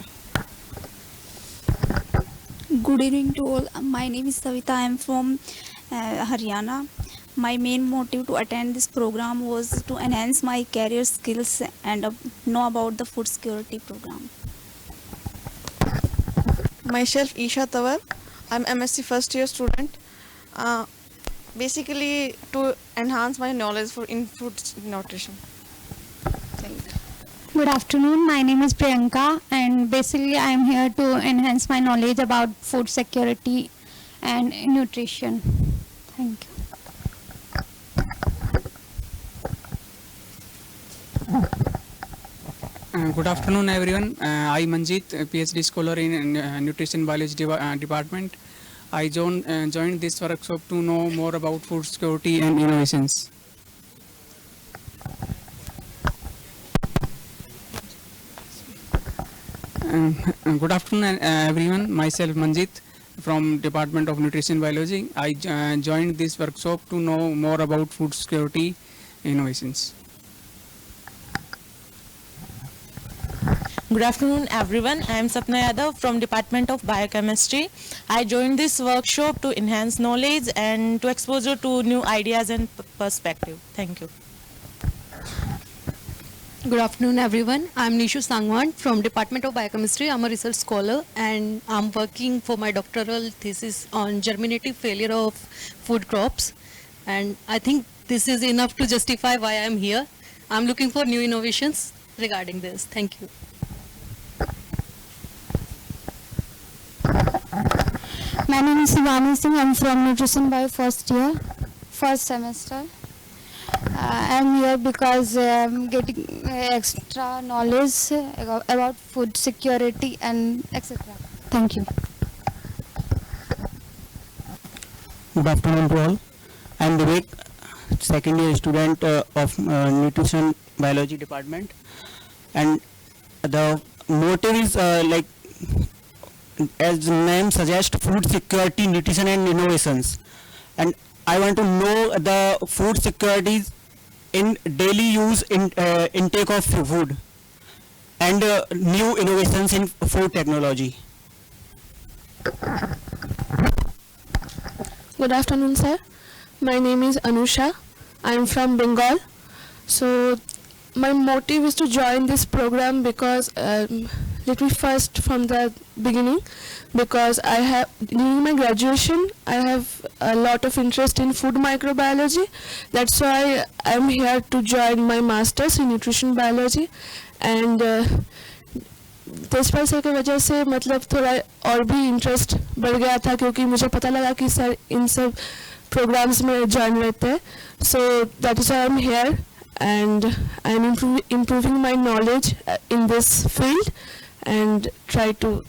you. Good evening to all. My name is Savita. I am from Haryana. My main motive to attend this program was to enhance my career skills and know about the food security program. Myself Isha Tawar. I'm MSc first year student. Basically to enhance my knowledge in food nutrition. Good afternoon. My name is Priyanka, and basically I am here to enhance my knowledge about food security and nutrition. Thank you. Good afternoon, everyone. I Manjeet, a PhD scholar in Nutrition Biology Department. I joined this workshop to know more about food security and innovations. Good afternoon, everyone. Myself Manjeet from Department of Nutrition Biology. I joined this workshop to know more about food security innovations. Good afternoon, everyone. I am Sapna Yadav from Department of Biochemistry. I joined this workshop to enhance knowledge and to exposure to new ideas and perspective. Thank you. Good afternoon, everyone. I'm Nishu Sangwan from Department of Biochemistry. I'm a research scholar and I'm working for my doctoral thesis on germinative failure of food crops. And I think this is enough to justify why I'm here. I'm looking for new innovations regarding this. Thank you. My name is Shivani Singh. I'm from Nutrition Bio first semester. I'm here because I'm getting extra knowledge about food security and etc. Thank you. Good afternoon to all. I am Vivek, second year student of Nutrition Biology Department, and the motive is as the name suggests, food security, nutrition and innovations. And I want to know the food security in daily use intake of food and new innovations in food technology. Good afternoon, sir. My name is Anusha. I am from Bengal. So my motive is to join this program because let me first from the beginning, because during my graduation I have a lot of interest in food microbiology. That's why I'm here to join my masters in nutrition biology. And इस पैसे की वजह से मतलब थोड़ा और भी interest बढ़ गया था, क्योंकि मुझे पता लगा कि सर इन सब प्रोग्राम्स में ज्वाइन रहते हैं. So that is why I'm here and I'm improving my knowledge in this field and try to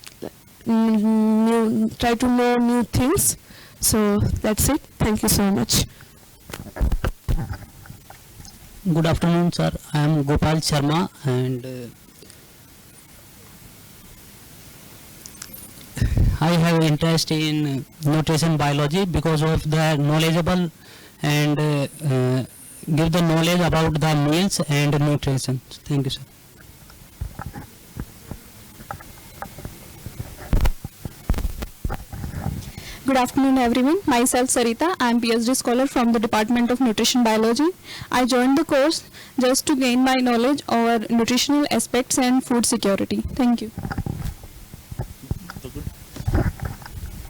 know new things. So that's it. Thank you so much. Good afternoon, sir. I am Gopal Sharma, and I have interest in nutrition biology because of the knowledgeable and give the knowledge about the meals and nutrition. Thank you, sir. Good afternoon, everyone. Myself Sarita. I am PhD scholar from the Department of Nutrition Biology. I joined the course just to gain my knowledge over nutritional aspects and food security. Thank you.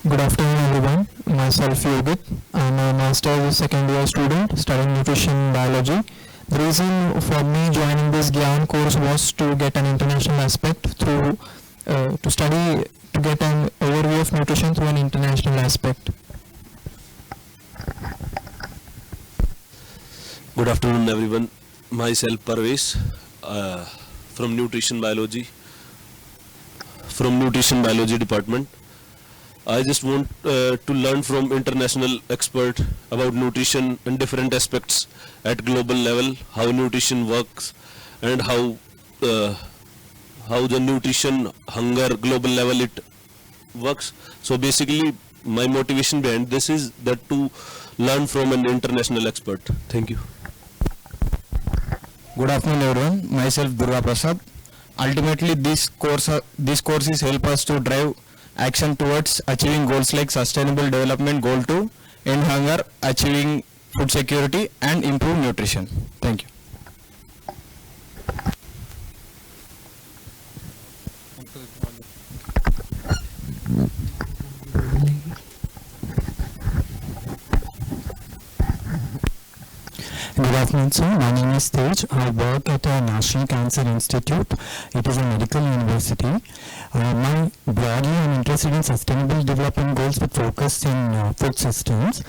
Good afternoon, everyone. Myself Yogit. I am a master's second year student studying nutrition biology. The reason for me joining this Gyan course was to get an international aspect through to get an overview of nutrition through an international aspect. Good afternoon, everyone. Myself Parvesh from Nutrition Biology Department. I just want to learn from international expert about nutrition and different aspects at global level, how nutrition works and how the nutrition hunger global level it works. So basically my motivation behind this is that to learn from an international expert. Thank you. Good afternoon, everyone. Myself Durga Prasad. Ultimately, this course is help us to drive action towards achieving goals like Sustainable Development Goal 2, end hunger, achieving food security, and improve nutrition. Thank you. Good afternoon, sir. My name is Tej. I work at a National Cancer Institute. It is a medical university. Broadly, I'm interested in sustainable development goals with focus in food systems.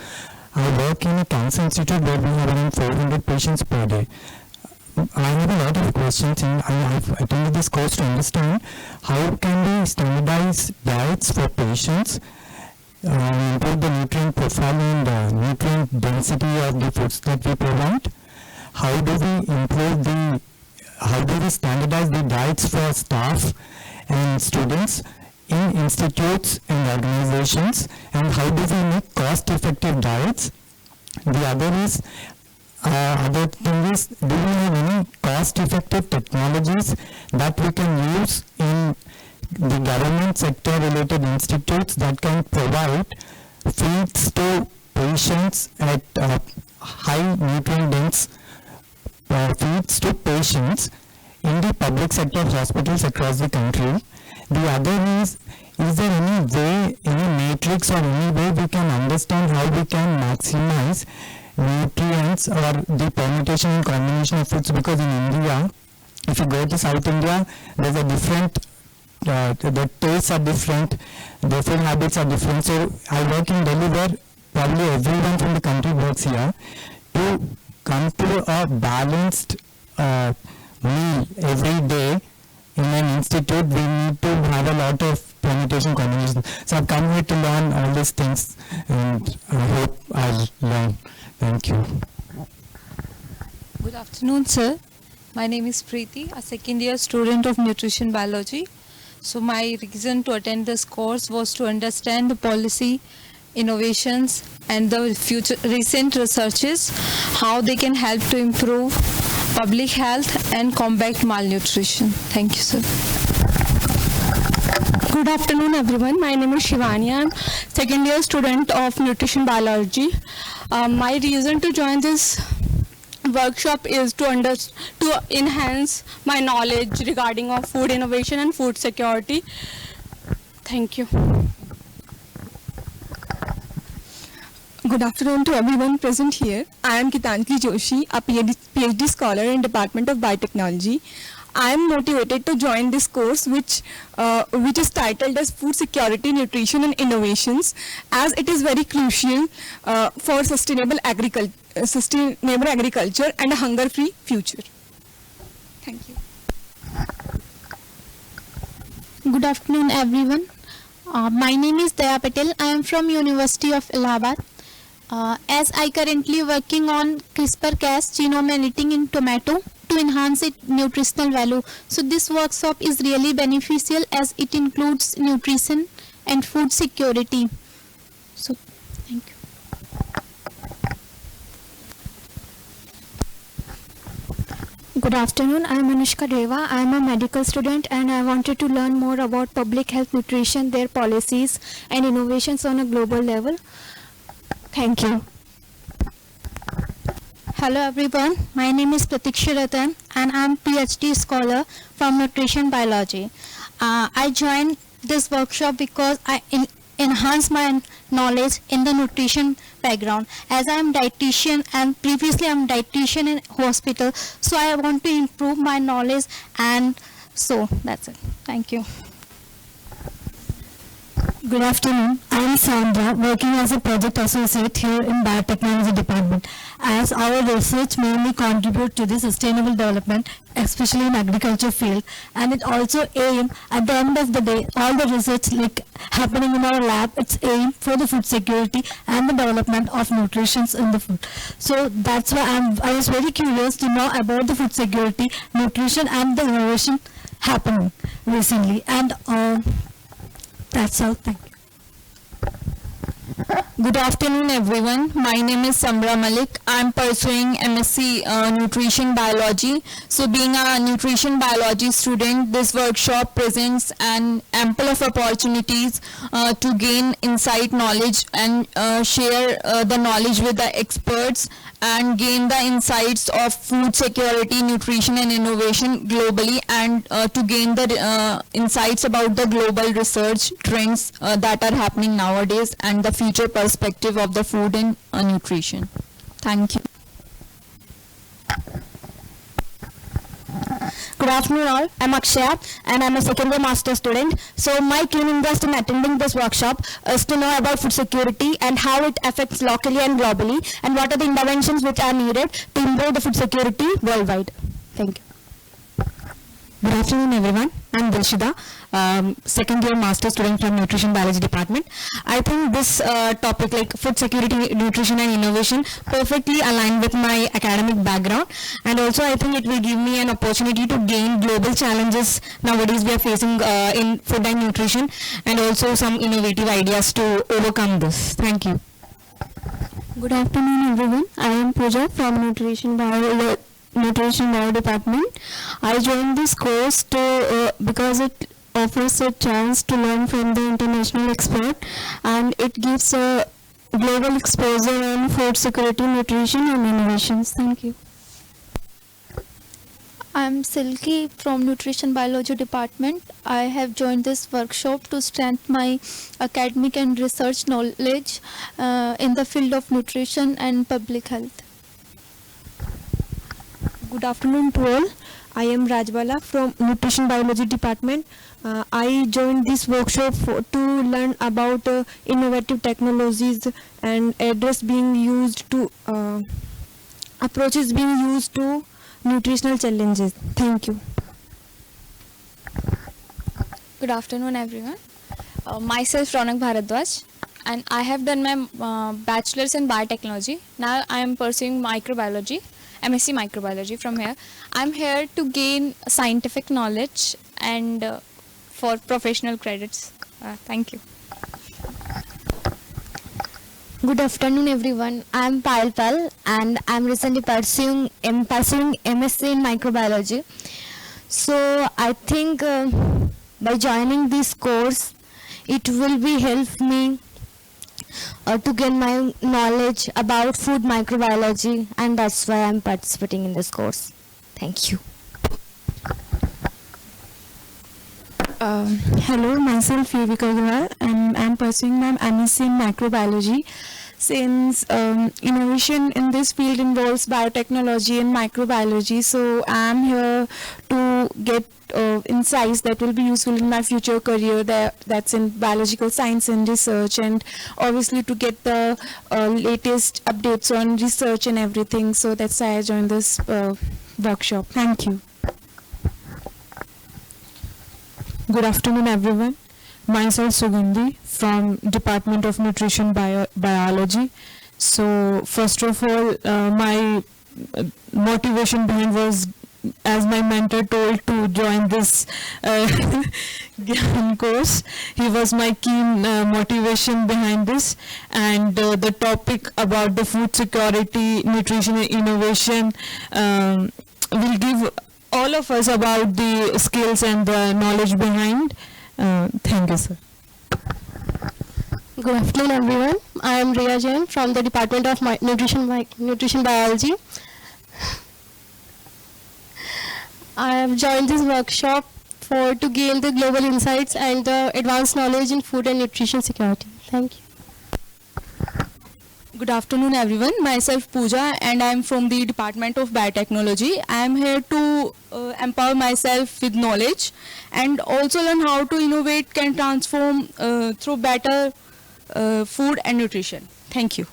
I work in a cancer institute where we have around 400 patients per day. I have a lot of questions and I have attended this course to understand how can we standardize diets for patients, improve the nutrient profile and nutrient density of the foods that we provide. How do we standardize the diets for staff and students in institutes and organizations, and how do we make cost-effective diets? The other thing is, do we have any cost-effective technologies that we can use in the government sector related institutes that can provide feeds to patients at high nutrient dense feeds to patients in the public sector hospitals across the country? The other is there any way, any matrix or any way we can understand how we can maximize nutrients or the permutation and combination of foods? Because in India, if you go to South India, there's a different, the tastes are different, the food habits are different. So I work in Delhi where probably everyone from the country works here. To come to a balanced meal every day in an institute, we need to have a lot of permutation combinations. So I've come here to learn all these things and I hope I'll learn. Thank you. Good afternoon, sir. My name is Preeti, a second year student of nutrition biology. So my reason to attend this course was to understand the policy, innovations and the future recent researches, how they can help to improve public health and combat malnutrition. Thank you, sir. Good afternoon, everyone. My name is Shivani. I'm second year student of nutrition biology. My reason to join this workshop is to enhance my knowledge regarding of food innovation and food security. Thank you. Good afternoon to everyone present here. I am Gitanjali Joshi, a PhD scholar in Department of Biotechnology. I am motivated to join this course which is titled as Food Security, Nutrition and Innovations, as it is very crucial for sustainable agriculture and a hunger-free future. Thank you. Good afternoon, everyone. My name is Daya Patel. I am from University of Allahabad. As I currently working on CRISPR-Cas genome editing in tomato to enhance its nutritional value. So this workshop is really beneficial as it includes nutrition and food security. So thank you. Good afternoon, I am Anushka Deva. I am a medical student and I wanted to learn more about public health nutrition, their policies and innovations on a global level. Thank you. Hello everyone, my name is Pratiksha Ratan and I am PhD scholar from nutrition biology. I joined this workshop because I enhance my knowledge in the nutrition background, as I am dietitian and previously I am dietitian in hospital, so I want to improve my knowledge, and so that's it. Thank you. Good afternoon. I am Sandra, working as a project associate here in Biotechnology Department. As our research mainly contribute to the sustainable development, especially in agriculture field, and it also aim at the end of the day, all the research like happening in our lab, it's aim for the food security and the development of nutrition in the food. So that's why I was very curious to know about the food security, nutrition, and the innovation happening recently. And that's all. Thank you. Good afternoon, everyone. My name is Samra Malik. I'm pursuing MSc Nutrition Biology. So being a nutrition biology student, this workshop presents an ample of opportunities to gain insight, knowledge, and share the knowledge with the experts and gain the insights of food security, nutrition, and innovation globally, and to gain the insights about the global research trends that are happening nowadays and the future perspective of the food and nutrition. Thank you. Good afternoon all, I'm Akshaya and I'm a second year master student. So my keen interest in attending this workshop is to know about food security and how it affects locally and globally, and what are the interventions which are needed to improve the food security worldwide. Thank you. Good afternoon, everyone. I'm Dilshida, second year master student from Nutrition Biology Department. I think this topic like food security, nutrition and innovation perfectly aligned with my academic background, and also I think it will give me an opportunity to gain global challenges nowadays we are facing in food and nutrition, and also some innovative ideas to overcome this. Thank you. Good afternoon, everyone. I am Pooja from Nutrition Bio Department. I joined this course because it offers a chance to learn from the international expert, and it gives a global exposure on food security, nutrition and innovations. Thank you. I'm Silky from Nutrition Biology Department. I have joined this workshop to strengthen my academic and research knowledge in the field of nutrition and public health. Good afternoon to all. I am Rajbala from Nutrition Biology Department. I joined this workshop to learn about innovative technologies and approaches being used to nutritional challenges. Thank you. Good afternoon, everyone. Myself Ronak Bharadwaj, and I have done my bachelor's in biotechnology. Now I am pursuing microbiology, MSc microbiology from here. I'm here to gain scientific knowledge and for professional credits. Thank you. Good afternoon, everyone. I'm Payal Pal, and I'm recently pursuing MSc in microbiology. So I think by joining this course, it will be help me to gain my knowledge about food microbiology, and that's why I'm participating in this course. Thank you. Hello, myself Yuvika Agarwal, and I'm pursuing my MSc in microbiology. Since innovation in this field involves biotechnology and microbiology, so I'm here to get insights that will be useful in my future career that's in biological science and research, and obviously to get the latest updates on research and everything. So that's why I joined this workshop. Thank you. Good afternoon, everyone. Myself Sugandhi from Department of Nutrition Biology. So first of all, my motivation behind was, as my mentor told, to join this course. He was my keen motivation behind this, and the topic about the food security, nutrition and innovation will give all of us about the skills and the knowledge behind. Thank you, sir. Good afternoon, everyone. I am Riya Jain from the Department of Nutrition Biology. I have joined this workshop to gain the global insights and the advanced knowledge in food and nutrition security. Thank you. Good afternoon, everyone. Myself Pooja, and I am from the Department of Biotechnology. I am here to empower myself with knowledge and also learn how to innovate can transform through better food and nutrition. Thank you.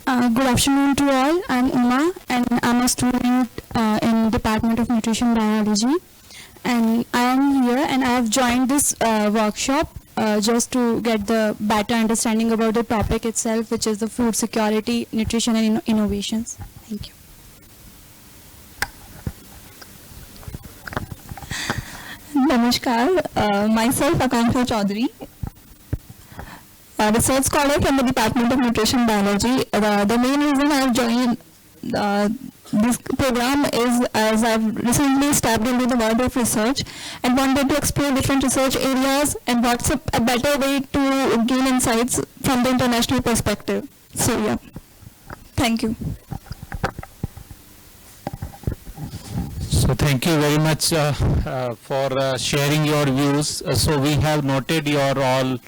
Good afternoon to all. I'm Uma, and I'm a student in Department of Nutrition Biology. And I am here, and I have joined this workshop just to get the better understanding about the topic itself, which is the food security, nutrition and innovations. Thank you. Namaskar. Myself Akanksha Chaudhary, a research scholar from the Department of Nutrition Biology. The main reason I have joined this program is as I've recently stepped into the world of research and wanted to explore different research areas and what's a better way to gain insights from the international perspective. So yeah, thank you. So thank you very much for sharing your views. So we have noted your all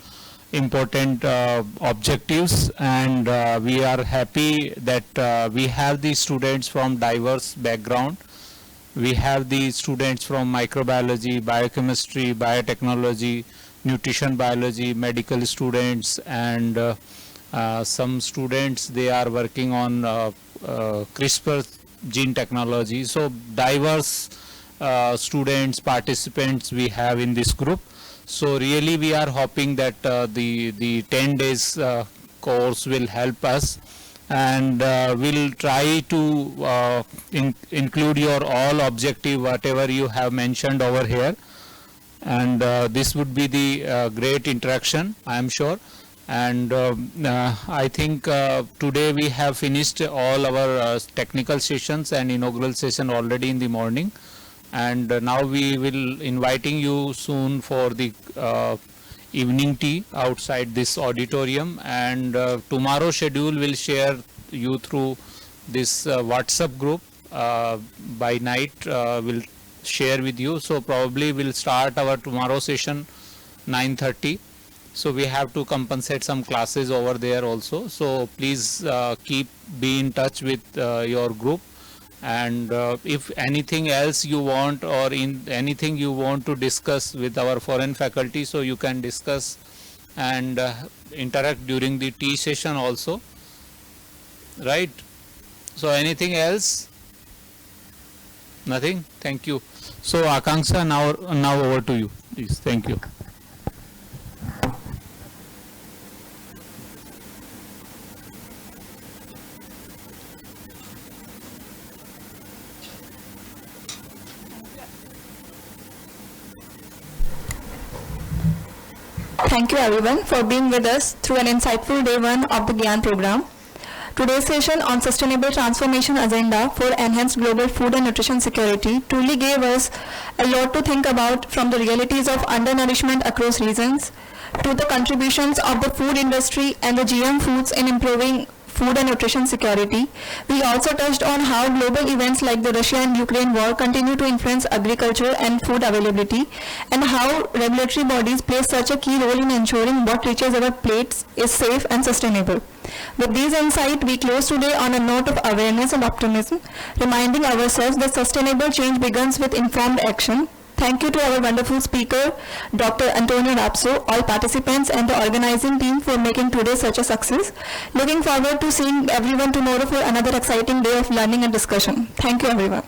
important objectives, and we are happy that we have the students from diverse background. We have the students from microbiology, biochemistry, biotechnology, nutrition biology, medical students, and Some students, they are working on CRISPR gene technology. So diverse students, participants we have in this group. So really we are hoping that the 10 days course will help us, and we'll try to include your all objective whatever you have mentioned over here, and this would be the great interaction, I am sure. And I think today we have finished all our technical sessions and inaugural session already in the morning, and now we will inviting you soon for the evening tea outside this auditorium, and tomorrow schedule will share you through this WhatsApp group. By night we'll share with you, so probably we'll start our tomorrow session 9:30. So we have to compensate some classes over there also. So please be in touch with your group, and if anything else you want, or in anything you want to discuss with our foreign faculty, so you can discuss and interact during the tea session also, right? So anything else? Nothing? Thank you. So Akanksha, now over to you, please. Thank you. Thank you everyone for being with us through an insightful day one of the GYAN program. Today's session on Sustainable Transformation Agenda for Enhanced Global Food and Nutrition Security truly gave us a lot to think about, from the realities of undernourishment across regions to the contributions of the food industry and the GM foods in improving food and nutrition security. We also touched on how global events like the Russia and Ukraine war continue to influence agriculture and food availability, and how regulatory bodies play such a key role in ensuring what reaches our plates is safe and sustainable. With these insights, we close today on a note of awareness and optimism, reminding ourselves that sustainable change begins with informed action. Thank you to our wonderful speaker, Dr. Antonio Rapso, all participants and the organizing team for making today such a success. Looking forward to seeing everyone tomorrow for another exciting day of learning and discussion. Thank you everyone.